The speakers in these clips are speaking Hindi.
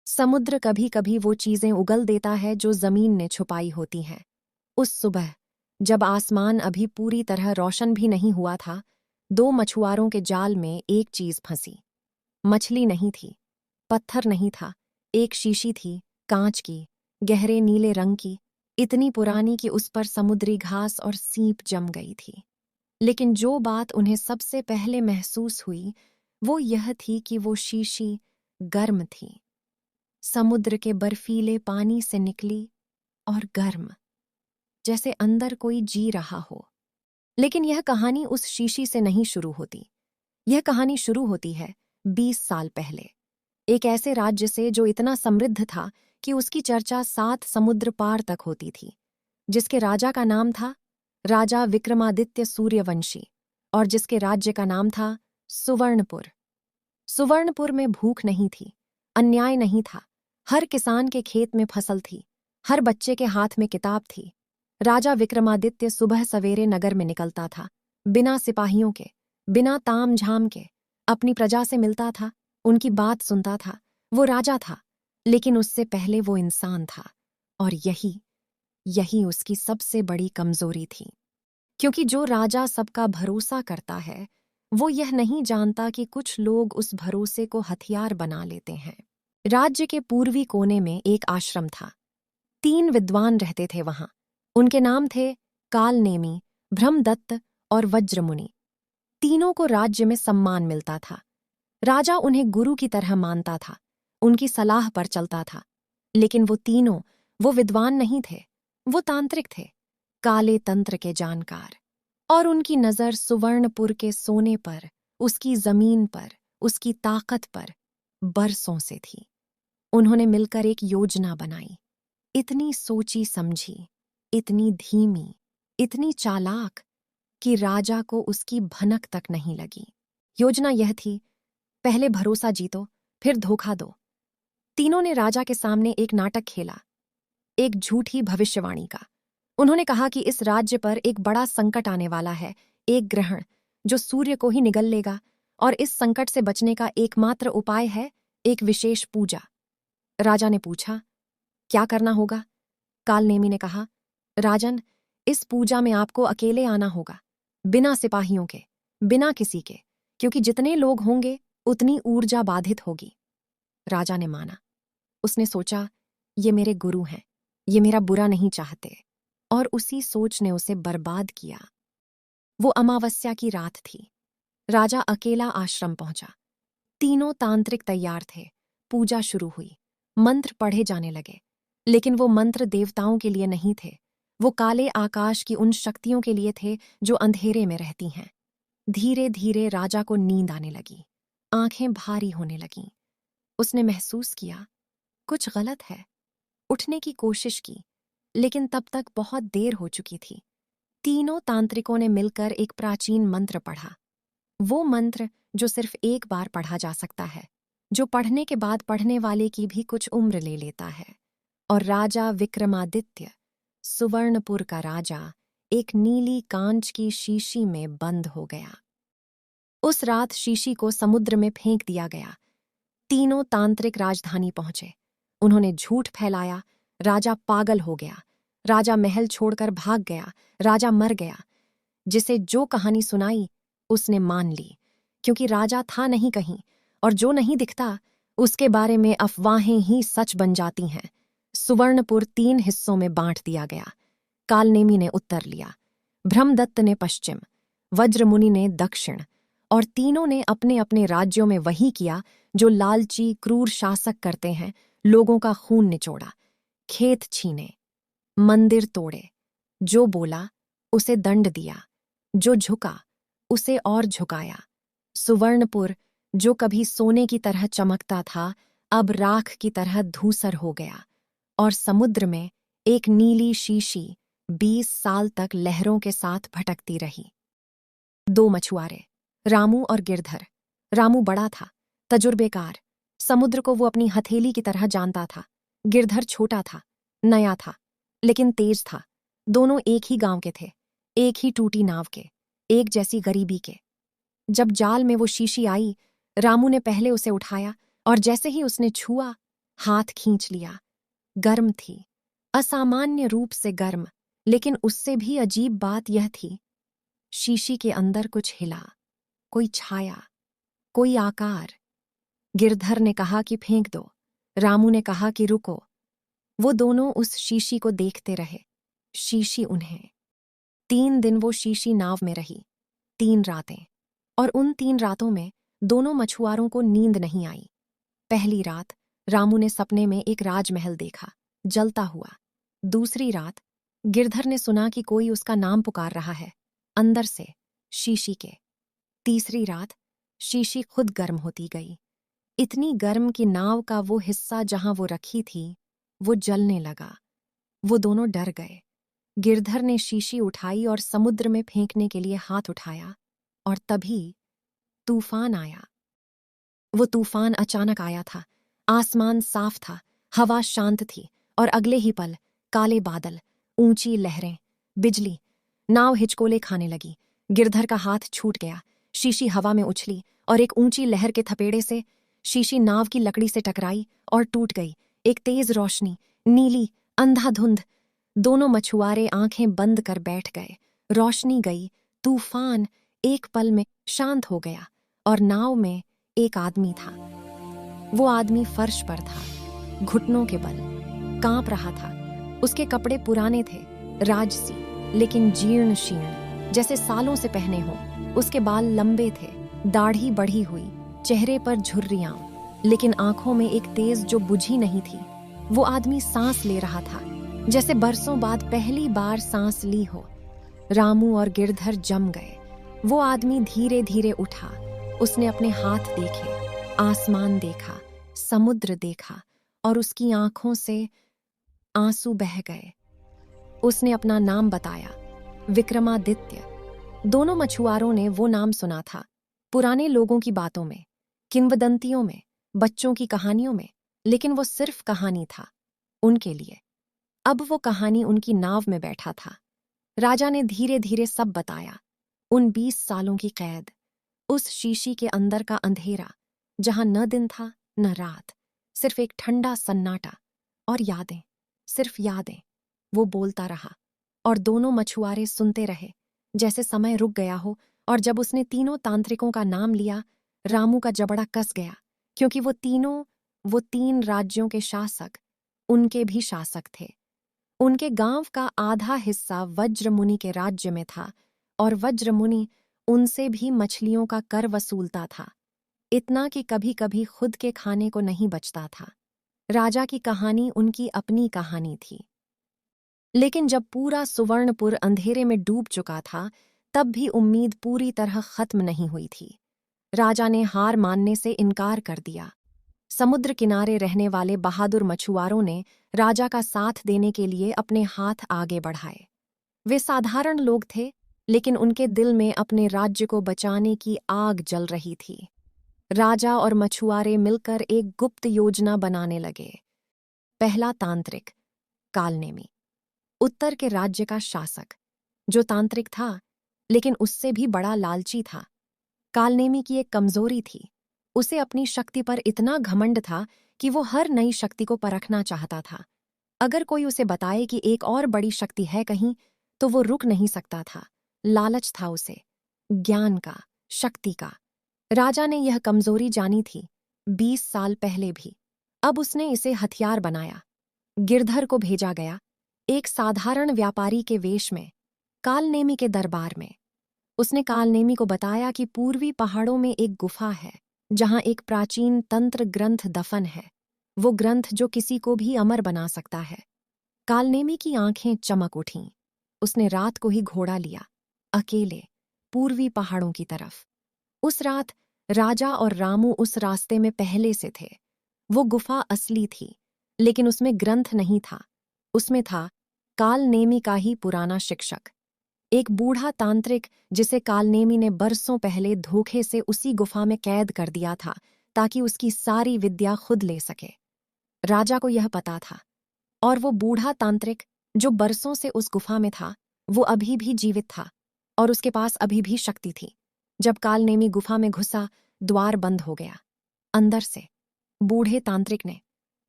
समुद्र कभी कभी वो चीजें उगल देता है जो जमीन ने छुपाई होती हैं। उस सुबह जब आसमान अभी पूरी तरह रोशन भी नहीं हुआ था, दो मछुआरों के जाल में एक चीज फंसी। मछली नहीं थी, पत्थर नहीं था, एक शीशी थी, कांच की, गहरे नीले रंग की, इतनी पुरानी कि उस पर समुद्री घास और सीप जम गई थी। लेकिन जो बात उन्हें सबसे पहले महसूस हुई वो यह थी कि वो शीशी गर्म थी, समुद्र के बर्फीले पानी से निकली और गर्म, जैसे अंदर कोई जी रहा हो। लेकिन यह कहानी उस शीशी से नहीं शुरू होती। यह कहानी शुरू होती है 20 साल पहले, एक ऐसे राज्य से जो इतना समृद्ध था कि उसकी चर्चा 7 समुद्र पार तक होती थी, जिसके राजा का नाम था राजा विक्रमादित्य सूर्यवंशी, और जिसके राज्य का नाम था सुवर्णपुर। सुवर्णपुर में भूख नहीं थी, अन्याय नहीं था, हर किसान के खेत में फसल थी, हर बच्चे के हाथ में किताब थी। राजा विक्रमादित्य सुबह सवेरे नगर में निकलता था, बिना सिपाहियों के, बिना ताम झाम के, अपनी प्रजा से मिलता था, उनकी बात सुनता था। वो राजा था, लेकिन उससे पहले वो इंसान था, और यही यही उसकी सबसे बड़ी कमजोरी थी। क्योंकि जो राजा सबका भरोसा करता है, वो यह नहीं जानता कि कुछ लोग उस भरोसे को हथियार बना लेते हैं। राज्य के पूर्वी कोने में एक आश्रम था। 3 विद्वान रहते थे वहां। उनके नाम थे कालनेमी, ब्रह्मदत्त और वज्रमुनि। तीनों को राज्य में सम्मान मिलता था। राजा उन्हें गुरु की तरह मानता था, उनकी सलाह पर चलता था। लेकिन वो तीनों, वो विद्वान नहीं थे, वो तांत्रिक थे, काले तंत्र के जानकार। और उनकी नजर सुवर्णपुर के सोने पर, उसकी जमीन पर, उसकी ताकत पर बरसों से थी। उन्होंने मिलकर एक योजना बनाई, इतनी सोची समझी, इतनी धीमी, इतनी चालाक कि राजा को उसकी भनक तक नहीं लगी। योजना यह थी, पहले भरोसा जीतो, फिर धोखा दो। तीनों ने राजा के सामने एक नाटक खेला, एक झूठी भविष्यवाणी का। उन्होंने कहा कि इस राज्य पर एक बड़ा संकट आने वाला है, एक ग्रहण जो सूर्य को ही निगल लेगा, और इस संकट से बचने का एकमात्र उपाय है एक विशेष पूजा। राजा ने पूछा, क्या करना होगा? कालनेमी ने कहा, राजन, इस पूजा में आपको अकेले आना होगा, बिना सिपाहियों के, बिना किसी के, क्योंकि जितने लोग होंगे उतनी ऊर्जा बाधित होगी। राजा ने माना। उसने सोचा, ये मेरे गुरु हैं, ये मेरा बुरा नहीं चाहते, और उसी सोच ने उसे बर्बाद किया। वो अमावस्या की रात थी। राजा अकेला आश्रम पहुंचा। तीनों तांत्रिक तैयार थे। पूजा शुरू हुई, मंत्र पढ़े जाने लगे। लेकिन वो मंत्र देवताओं के लिए नहीं थे, वो काले आकाश की उन शक्तियों के लिए थे जो अंधेरे में रहती हैं। धीरे धीरे राजा को नींद आने लगी, आंखें भारी होने लगीं। उसने महसूस किया, कुछ गलत है। उठने की कोशिश की, लेकिन तब तक बहुत देर हो चुकी थी। तीनों तांत्रिकों ने मिलकर एक प्राचीन मंत्र पढ़ा, वो मंत्र जो सिर्फ एक बार पढ़ा जा सकता है, जो पढ़ने के बाद पढ़ने वाले की भी कुछ उम्र ले लेता है। और राजा विक्रमादित्य, सुवर्णपुर का राजा, एक नीली कांच की शीशी में बंद हो गया। उस रात शीशी को समुद्र में फेंक दिया गया। तीनों तांत्रिक राजधानी पहुंचे। उन्होंने झूठ फैलाया, राजा पागल हो गया, राजा महल छोड़कर भाग गया, राजा मर गया। जिसे जो कहानी सुनाई उसने मान ली, क्योंकि राजा था नहीं कहीं, और जो नहीं दिखता उसके बारे में अफवाहें ही सच बन जाती हैं। सुवर्णपुर 3 हिस्सों में बांट दिया गया। कालनेमी ने उत्तर लिया, ब्रह्मदत्त ने पश्चिम, वज्रमुनि ने दक्षिण, और तीनों ने अपने अपने राज्यों में वही किया जो लालची क्रूर शासक करते हैं। लोगों का खून निचोड़ा, खेत छीने, मंदिर तोड़े। जो बोला उसे दंड दिया, जो झुका उसे और झुकाया। सुवर्णपुर जो कभी सोने की तरह चमकता था, अब राख की तरह धूसर हो गया, और समुद्र में एक नीली शीशी 20 साल तक लहरों के साथ भटकती रही। 2 मछुआरे, रामू और गिरधर। रामू बड़ा था, तजुर्बेकार, समुद्र को वो अपनी हथेली की तरह जानता था। गिरधर छोटा था, नया था, लेकिन तेज था। दोनों एक ही गांव के थे, एक ही टूटी नाव के, एक जैसी गरीबी के। जब जाल में वो शीशी आई, रामू ने पहले उसे उठाया, और जैसे ही उसने छुआ, हाथ खींच लिया। गर्म थी, असामान्य रूप से गर्म, लेकिन उससे भी अजीब बात यह थी, शीशी के अंदर कुछ हिला, कोई छाया, कोई आकार। गिरधर ने कहा कि फेंक दो, रामू ने कहा कि रुको। वो दोनों उस शीशी को देखते रहे, शीशी उन्हें। 3 दिन वो शीशी नाव में रही, 3 रातें। और उन 3 रातों में दोनों मछुआरों को नींद नहीं आई। पहली रात रामू ने सपने में एक राजमहल देखा, जलता हुआ। दूसरी रात गिरधर ने सुना कि कोई उसका नाम पुकार रहा है, अंदर से, शीशी के। तीसरी रात शीशी खुद गर्म होती गई, इतनी गर्म कि नाव का वो हिस्सा जहां वो रखी थी, वो जलने लगा। वो दोनों डर गए। गिरधर ने शीशी उठाई और समुद्र में फेंकने के लिए हाथ उठाया, और तभी तूफान आया। वो तूफान अचानक आया था। आसमान साफ था, हवा शांत थी, और अगले ही पल काले बादल, ऊंची लहरें, बिजली। नाव हिचकोले खाने लगी। गिरधर का हाथ छूट गया, शीशी हवा में उछली, और एक ऊंची लहर के थपेड़े से शीशी नाव की लकड़ी से टकराई और टूट गई। एक तेज रोशनी, नीली, अंधाधुंध। दोनों मछुआरे आंखें बंद कर बैठ गए। रोशनी गई, तूफान एक पल में शांत हो गया, और नाव में एक आदमी था। वो आदमी फर्श पर था, घुटनों के बल, कांप रहा था। उसके कपड़े पुराने थे, राजसी, लेकिन जीर्ण शीर्ण, जैसे सालों से पहने हों। उसके बाल लंबे थे, दाढ़ी बढ़ी हुई, चेहरे पर झुर्रियां, लेकिन आंखों में एक तेज जो बुझी नहीं थी। वो आदमी सांस ले रहा था, जैसे बरसों बाद पहली बार सांस ली हो। रामू और गिरधर जम गए। वो आदमी धीरे धीरे उठा। उसने अपने हाथ देखे, आसमान देखा, समुद्र देखा, और उसकी आंखों से आंसू बह गए। उसने अपना नाम बताया, विक्रमादित्य। दोनों मछुआरों ने वो नाम सुना था, पुराने लोगों की बातों में, किंवदंतियों में, बच्चों की कहानियों में, लेकिन वो सिर्फ कहानी था उनके लिए। अब वो कहानी उनकी नाव में बैठा था। राजा ने धीरे धीरे सब बताया, उन 20 सालों की कैद, उस शीशी के अंदर का अंधेरा, जहां न दिन था न रात, सिर्फ एक ठंडा सन्नाटा, और यादें, सिर्फ यादें। वो बोलता रहा, और दोनों मछुआरे सुनते रहे, जैसे समय रुक गया हो। और जब उसने तीनों तांत्रिकों का नाम लिया, रामू का जबड़ा कस गया, क्योंकि वो 3 राज्यों के शासक, उनके भी शासक थे। उनके गांव का आधा हिस्सा वज्रमुनि के राज्य में था, और वज्रमुनि उनसे भी मछलियों का कर वसूलता था, इतना कि कभी कभी खुद के खाने को नहीं बचता था। राजा की कहानी उनकी अपनी कहानी थी। लेकिन जब पूरा सुवर्णपुर अंधेरे में डूब चुका था, तब भी उम्मीद पूरी तरह खत्म नहीं हुई थी। राजा ने हार मानने से इनकार कर दिया। समुद्र किनारे रहने वाले बहादुर मछुआरों ने राजा का साथ देने के लिए अपने हाथ आगे बढ़ाए। वे साधारण लोग थे, लेकिन उनके दिल में अपने राज्य को बचाने की आग जल रही थी। राजा और मछुआरे मिलकर एक गुप्त योजना बनाने लगे। पहला तांत्रिक, कालनेमी, उत्तर के राज्य का शासक, जो तांत्रिक था, लेकिन उससे भी बड़ा लालची था। कालनेमी की एक कमजोरी थी, उसे अपनी शक्ति पर इतना घमंड था कि वो हर नई शक्ति को परखना चाहता था। अगर कोई उसे बताए कि एक और बड़ी शक्ति है कहीं, तो वो रुक नहीं सकता था। लालच था उसे, ज्ञान का, शक्ति का। राजा ने यह कमजोरी जानी थी, 20 साल पहले भी। अब उसने इसे हथियार बनाया। गिरधर को भेजा गया, एक साधारण व्यापारी के वेश में, कालनेमी के दरबार में। उसने कालनेमी को बताया कि पूर्वी पहाड़ों में एक गुफा है, जहां एक प्राचीन तंत्र ग्रंथ दफन है, वो ग्रंथ जो किसी को भी अमर बना सकता है। कालनेमी की आंखें चमक उठीं। उसने रात को ही घोड़ा लिया, अकेले, पूर्वी पहाड़ों की तरफ। उस रात राजा और रामू उस रास्ते में पहले से थे। वो गुफा असली थी, लेकिन उसमें ग्रंथ नहीं था। उसमें था कालनेमी का ही पुराना शिक्षक, एक बूढ़ा तांत्रिक जिसे कालनेमी ने बरसों पहले धोखे से उसी गुफा में कैद कर दिया था, ताकि उसकी सारी विद्या खुद ले सके। राजा को यह पता था, और वो बूढ़ा तांत्रिक जो बरसों से उस गुफा में था, वो अभी भी जीवित था, और उसके पास अभी भी शक्ति थी। जब कालनेमी गुफा में घुसा, द्वार बंद हो गया। अंदर से बूढ़े तांत्रिक ने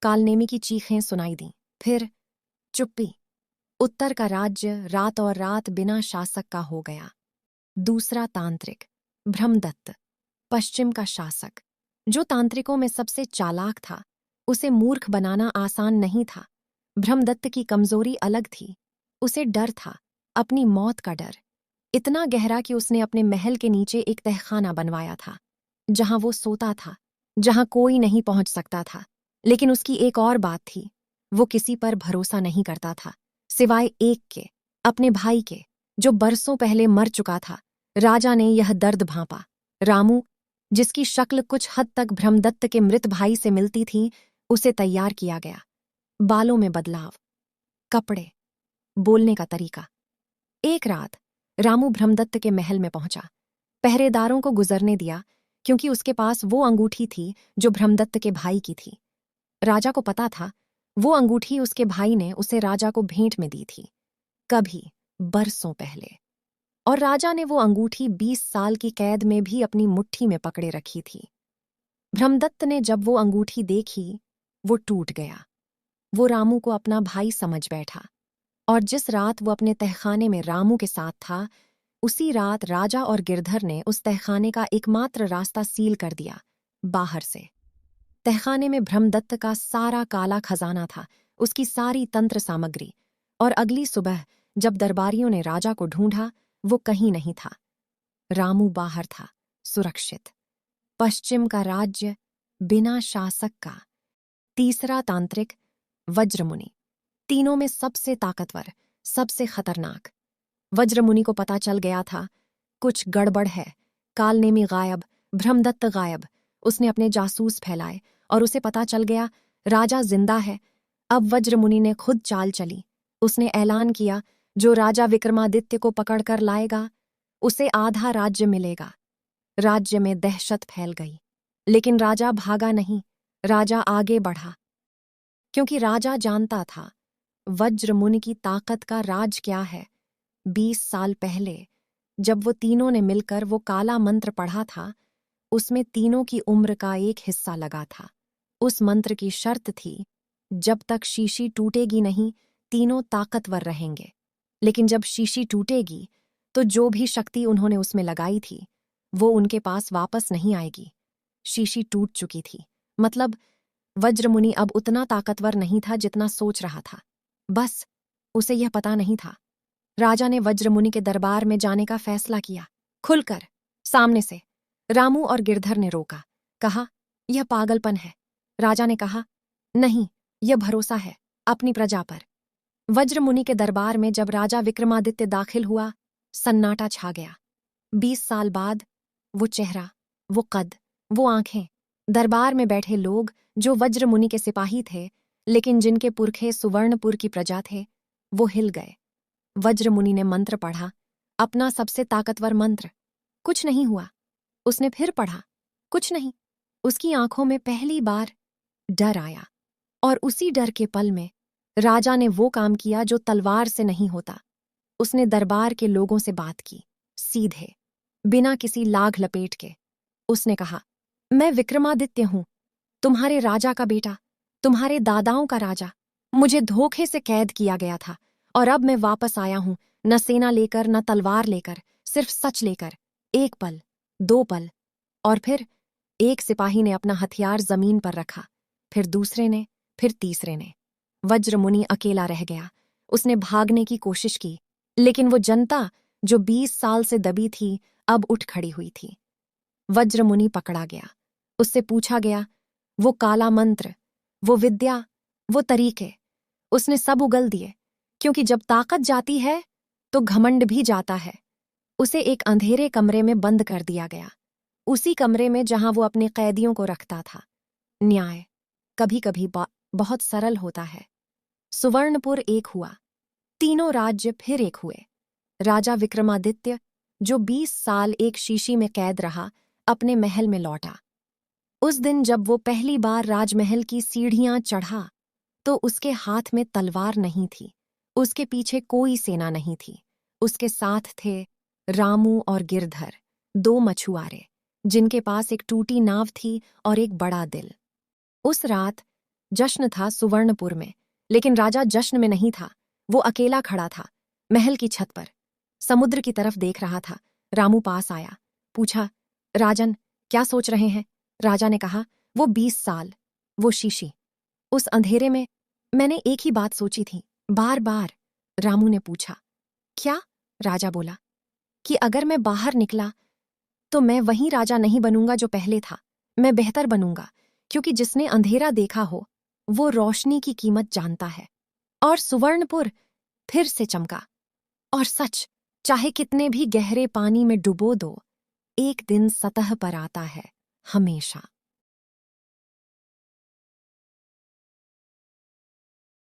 कालनेमी की चीखें सुनाई दीं। फिर चुप्पी। उत्तर का राज्य रात और रात बिना शासक का हो गया। दूसरा तांत्रिक, ब्रह्मदत्त, पश्चिम का शासक, जो तांत्रिकों में सबसे चालाक था। उसे मूर्ख बनाना आसान नहीं था। ब्रह्मदत्त की कमजोरी अलग थी। उसे डर था, अपनी मौत का डर, इतना गहरा कि उसने अपने महल के नीचे एक तहखाना बनवाया था, जहां वो सोता था, जहां कोई नहीं पहुंच सकता था। लेकिन उसकी एक और बात थी, वो किसी पर भरोसा नहीं करता था, सिवाय एक के, अपने भाई के, जो बरसों पहले मर चुका था। राजा ने यह दर्द भांपा। रामू, जिसकी शक्ल कुछ हद तक ब्रह्मदत्त के मृत भाई से मिलती थी, उसे तैयार किया गया। बालों में बदलाव, कपड़े, बोलने का तरीका। एक रात रामू ब्रह्मदत्त के महल में पहुंचा। पहरेदारों को गुजरने दिया, क्योंकि उसके पास वो अंगूठी थी जो ब्रह्मदत्त के भाई की थी। राजा को पता था, वो अंगूठी उसके भाई ने उसे राजा को भेंट में दी थी, कभी बरसों पहले। और राजा ने वो अंगूठी 20 साल की कैद में भी अपनी मुट्ठी में पकड़े रखी थी। ब्रह्मदत्त ने जब वो अंगूठी देखी, वो टूट गया। वो रामू को अपना भाई समझ बैठा। और जिस रात वो अपने तहखाने में रामू के साथ था, उसी रात राजा और गिरधर ने उस तहखाने का एकमात्र रास्ता सील कर दिया, बाहर से। तहखाने में ब्रह्मदत्त का सारा काला खजाना था, उसकी सारी तंत्र सामग्री। और अगली सुबह जब दरबारियों ने राजा को ढूंढा, वो कहीं नहीं था। रामू बाहर था, सुरक्षित। पश्चिम का राज्य बिना शासक का। तीसरा तांत्रिक, वज्रमुनि, तीनों में सबसे ताकतवर, सबसे खतरनाक। वज्रमुनि को पता चल गया था, कुछ गड़बड़ है। कालनेमी गायब, ब्रह्मदत्त गायब। उसने अपने जासूस फैलाए और उसे पता चल गया, राजा जिंदा है। अब वज्रमुनि ने खुद चाल चली। उसने ऐलान किया, जो राजा विक्रमादित्य को पकड़कर लाएगा, उसे आधा राज्य मिलेगा। राज्य में दहशत फैल गई। लेकिन राजा भागा नहीं, राजा आगे बढ़ा। क्योंकि राजा जानता था, वज्रमुनि की ताकत का राज क्या है। 20 साल पहले जब वो तीनों ने मिलकर वो काला मंत्र पढ़ा था, उसमें तीनों की उम्र का एक हिस्सा लगा था। उस मंत्र की शर्त थी, जब तक शीशी टूटेगी नहीं, तीनों ताकतवर रहेंगे। लेकिन जब शीशी टूटेगी, तो जो भी शक्ति उन्होंने उसमें लगाई थी, वो उनके पास वापस नहीं आएगी। शीशी टूट चुकी थी, मतलब वज्रमुनि अब उतना ताकतवर नहीं था जितना सोच रहा था। बस उसे यह पता नहीं था। राजा ने वज्रमुनि के दरबार में जाने का फैसला किया, खुलकर, सामने से। रामू और गिरधर ने रोका, कहा, यह पागलपन है। राजा ने कहा, नहीं, यह भरोसा है अपनी प्रजा पर। वज्रमुनि के दरबार में जब राजा विक्रमादित्य दाखिल हुआ, सन्नाटा छा गया। 20 साल बाद वो चेहरा, वो कद, वो आंखें। दरबार में बैठे लोग जो वज्रमुनि के सिपाही थे, लेकिन जिनके पुरखे सुवर्णपुर की प्रजा थे, वो हिल गए। वज्रमुनि ने मंत्र पढ़ा, अपना सबसे ताकतवर मंत्र। कुछ नहीं हुआ। उसने फिर पढ़ा, कुछ नहीं। उसकी आंखों में पहली बार डर आया। और उसी डर के पल में राजा ने वो काम किया जो तलवार से नहीं होता। उसने दरबार के लोगों से बात की, सीधे, बिना किसी लाग लपेट के। उसने कहा, मैं विक्रमादित्य हूं, तुम्हारे राजा का बेटा, तुम्हारे दादाओं का राजा। मुझे धोखे से कैद किया गया था, और अब मैं वापस आया हूं, न सेना लेकर, न तलवार लेकर, सिर्फ सच लेकर। एक पल, 2 पल, और फिर एक सिपाही ने अपना हथियार जमीन पर रखा, फिर दूसरे ने, फिर तीसरे ने। वज्रमुनि अकेला रह गया। उसने भागने की कोशिश की, लेकिन वो जनता जो 20 साल से दबी थी, अब उठ खड़ी हुई थी। वज्रमुनि पकड़ा गया। उससे पूछा गया, वो काला मंत्र, वो विद्या, वो तरीके। उसने सब उगल दिए, क्योंकि जब ताकत जाती है तो घमंड भी जाता है। उसे एक अंधेरे कमरे में बंद कर दिया गया, उसी कमरे में जहां वो अपने कैदियों को रखता था। न्याय कभी कभी बहुत सरल होता है। सुवर्णपुर एक हुआ, तीनों राज्य फिर एक हुए। राजा विक्रमादित्य, जो 20 साल एक शीशी में कैद रहा, अपने महल में लौटा। उस दिन जब वो पहली बार राजमहल की सीढ़ियां चढ़ा, तो उसके हाथ में तलवार नहीं थी, उसके पीछे कोई सेना नहीं थी। उसके साथ थे रामू और गिरधर, 2 मछुआरे, जिनके पास एक टूटी नाव थी और एक बड़ा दिल। उस रात जश्न था सुवर्णपुर में, लेकिन राजा जश्न में नहीं था। वो अकेला खड़ा था, महल की छत पर, समुद्र की तरफ देख रहा था। रामू पास आया, पूछा, राजन, क्या सोच रहे हैं? राजा ने कहा, वो 20 साल, वो शीशी, उस अंधेरे में। मैंने एक ही बात सोची थी, बार बार। रामू ने पूछा, क्या? राजा बोला, कि अगर मैं बाहर निकला तो मैं वही राजा नहीं बनूंगा जो पहले था। मैं बेहतर बनूंगा, क्योंकि जिसने अंधेरा देखा हो वो रोशनी की कीमत जानता है। और सुवर्णपुर फिर से चमका। और सच, चाहे कितने भी गहरे पानी में डुबो दो, एक दिन सतह पर आता है, हमेशा।